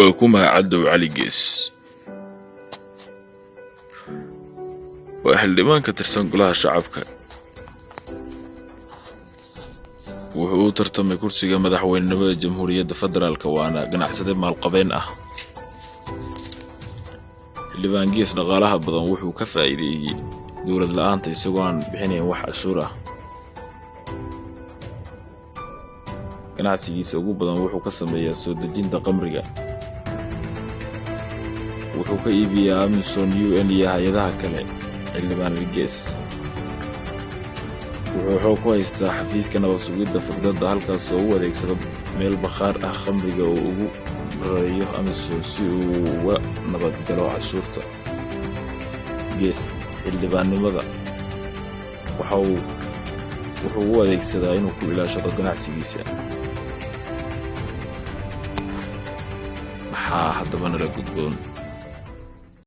وكما عدوا علي جيس وحلمان كترسان قلها شعبك وهو ترتمي كرسي مدحوين نبي الجمهورية فدرالك وانا قناعسدين مع القبين حلمان جيس نغالها بدن وحو كفايدي دولة الآن تيسوغان بحيني وح أشورة ganacsigiisa ugu badan wuxuu ka sameeyaa soo dejinta qamriga wuxuu ka iibiyaa Amazon UN iyo hay'adaha kale xildhibaan Rigees wuxuu ku haystaa xafiiska nabad sugidda fikrada halkaas oo u adeegsado meel bakhaar ah qamriga oo ugu rayo Amazon si uu uga nabad galo cashuurta Gees xildhibaannimada wuxuu u adeegsadaa inuu ku ilaashado ganacsigiisa هذا من الجدون